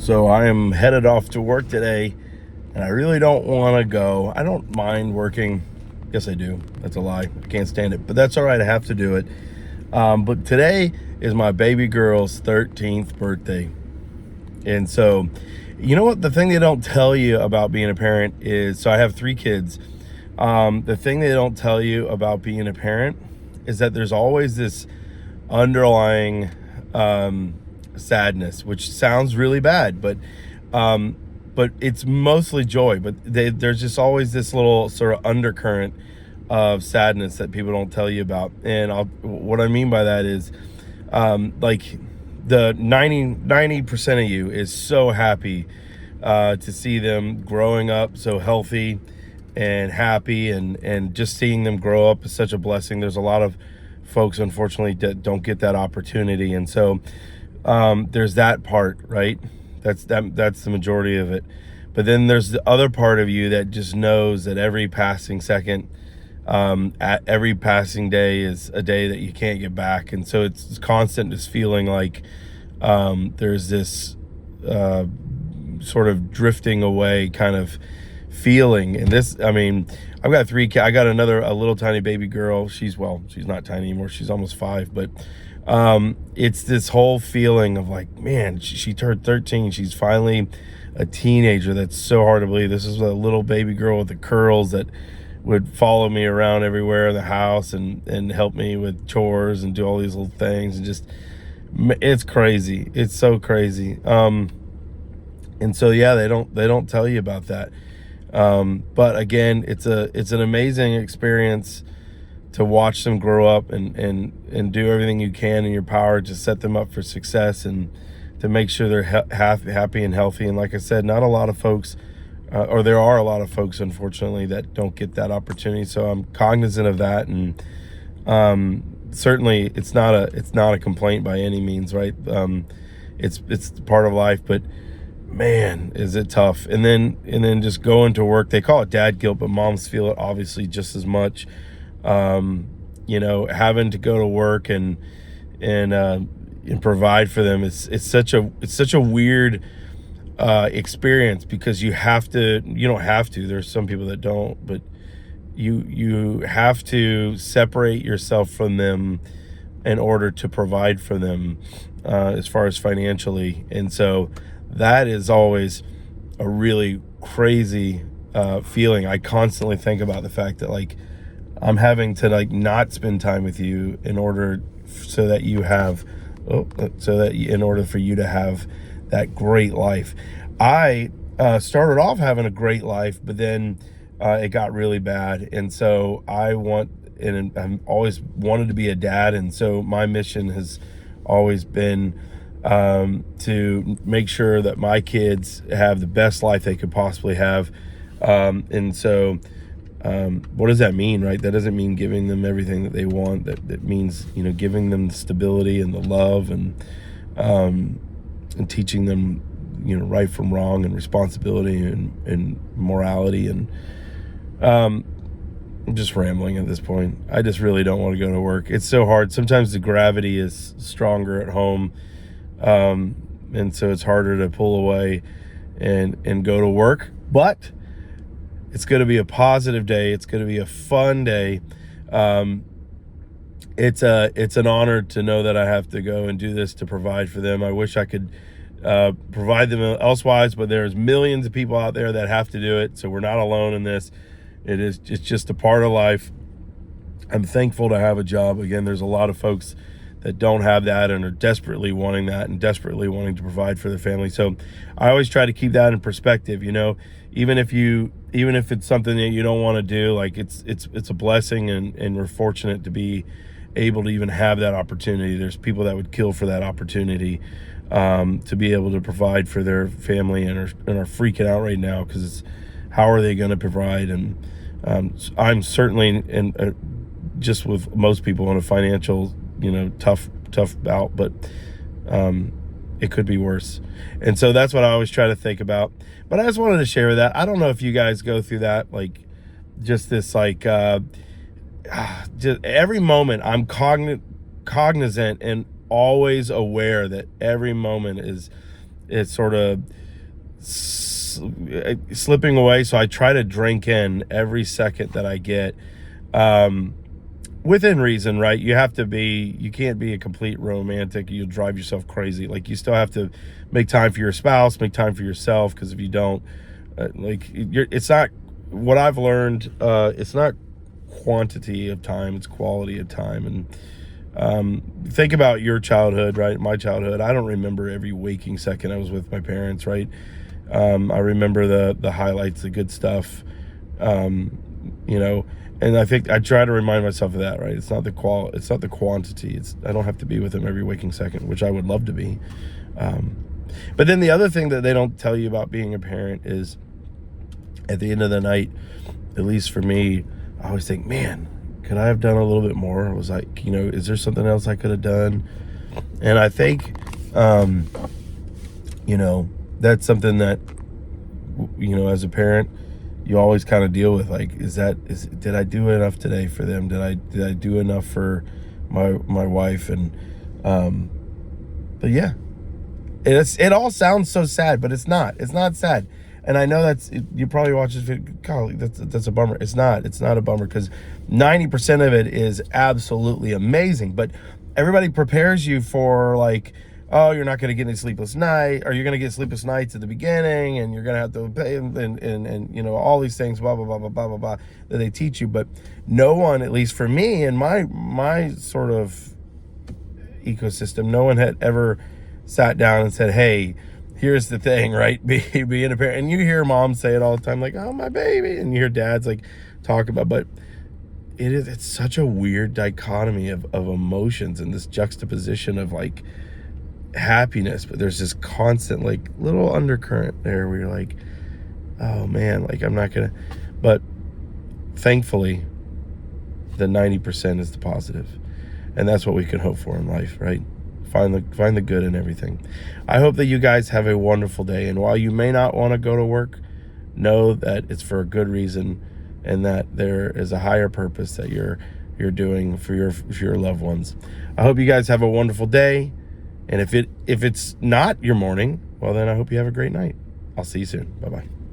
So I am headed off to work today, and I really don't want to go. I don't mind working. Yes, I do. That's a lie. I can't stand it, but that's all right. I have to do it. But today is my baby girl's 13th birthday. And so, you know what? The thing they don't tell you about being a parent is, so I have 3 kids. The thing they don't tell you about being a parent is that there's always this underlying sadness, which sounds really bad, but it's mostly joy. But there's just always this little sort of undercurrent of sadness that people don't tell you about. And what I mean by that is, like the 90% of you is so happy to see them growing up so healthy and happy, and just seeing them grow up is such a blessing. There's a lot of folks, unfortunately, that don't get that opportunity, and so there's that part, right? That's the majority of it. But then there's the other part of you that just knows that every passing second, at every passing day is a day that you can't get back, and so it's constant, this feeling like there's this sort of drifting away kind of feeling. And this, I mean, I've got 3 kids. I got a little tiny baby girl. She's not tiny anymore. She's almost 5, but it's this whole feeling of like, man, she turned 13. She's finally a teenager. That's so hard to believe. This is a little baby girl with the curls that would follow me around everywhere in the house and help me with chores and do all these little things, and just, it's crazy. It's so crazy. And so, yeah, they don't tell you about that. But again, it's an amazing experience to watch them grow up and do everything you can in your power to set them up for success and to make sure they're happy and healthy. And like I said, not a lot of folks, or there are a lot of folks, unfortunately, that don't get that opportunity. So I'm cognizant of that, and certainly it's not a complaint by any means, right? It's part of life, but man, is it tough. And then just going to work, they call it dad guilt, but moms feel it obviously just as much. Having to go to work and provide for them, it's such a weird experience, because you don't have to, there's some people that don't, but you have to separate yourself from them in order to provide for them, as far as financially. And so that is always a really crazy feeling. I constantly think about the fact that, like, I'm having to, like, not spend time with you in order in order for you to have that great life. I started off having a great life, but then it got really bad, and so I've always wanted to be a dad, and so my mission has always been to make sure that my kids have the best life they could possibly have. And so what does that mean, right? That doesn't mean giving them everything that they want. That means, giving them the stability and the love, and teaching them, right from wrong, and responsibility, and morality. And I'm just rambling at this point. I just really don't want to go to work. It's so hard. Sometimes the gravity is stronger at home. And so it's harder to pull away and go to work, but it's going to be a positive day. It's going to be a fun day. It's an honor to know that I have to go and do this to provide for them. I wish I could provide them elsewise, but there's millions of people out there that have to do it. So we're not alone in this. It's just a part of life. I'm thankful to have a job. Again, there's a lot of folks that don't have that and are desperately wanting that and desperately wanting to provide for their family. So I always try to keep that in perspective. Even if it's something that you don't want to do, like, it's a blessing, and we're fortunate to be able to even have that opportunity. There's people that would kill for that opportunity, to be able to provide for their family, and are freaking out right now, because it's, how are they going to provide? And I'm certainly, just with most people, in a financial, tough bout, but it could be worse. And so that's what I always try to think about. But I just wanted to share that. I don't know if you guys go through that, like, just this, like, just every moment I'm cognizant and always aware that every moment it's sort of slipping away. So I try to drink in every second that I get, within reason, right? You can't be a complete romantic. You'll drive yourself crazy. Like, you still have to make time for your spouse, make time for yourself, because if you don't, it's not what I've learned. It's not quantity of time, it's quality of time. And think about your childhood, right? My childhood, I don't remember every waking second I was with my parents, right? I remember the highlights, the good stuff, you know, and I think I try to remind myself of that, right? It's not the quantity. I don't have to be with them every waking second, which I would love to be. But then the other thing that they don't tell you about being a parent is, at the end of the night, at least for me, I always think, man, could I have done a little bit more? I was like, is there something else I could have done? And I think, that's something that, as a parent, you always kind of deal with. Like, did I do enough today for them? Did I do enough for my wife? And, but yeah, it all sounds so sad, but it's not sad. And I know you probably watch this video, golly, that's a bummer. It's not a bummer, because 90% of it is absolutely amazing. But everybody prepares you for, like, oh, you're not going to get any sleepless night, or you're going to get sleepless nights at the beginning, and you're going to have to pay, and all these things, blah, blah, blah, blah, blah, blah, blah, that they teach you. But no one, at least for me and my sort of ecosystem, no one had ever sat down and said, hey, here's the thing, right? Being a parent. And you hear moms say it all the time, like, oh, my baby. And you hear dads like talk about, but it's such a weird dichotomy of emotions, and this juxtaposition of, like, happiness, but there's this constant, like, little undercurrent there where you're like, oh man, like, I'm not gonna. But thankfully, the 90% is the positive, and that's what we can hope for in life, right? Find the good in everything. I hope that you guys have a wonderful day, and while you may not want to go to work, know that it's for a good reason, and that there is a higher purpose that you're doing for your loved ones. I hope you guys have a wonderful day, and if it's not your morning, well, then I hope you have a great night. I'll see you soon. Bye-bye.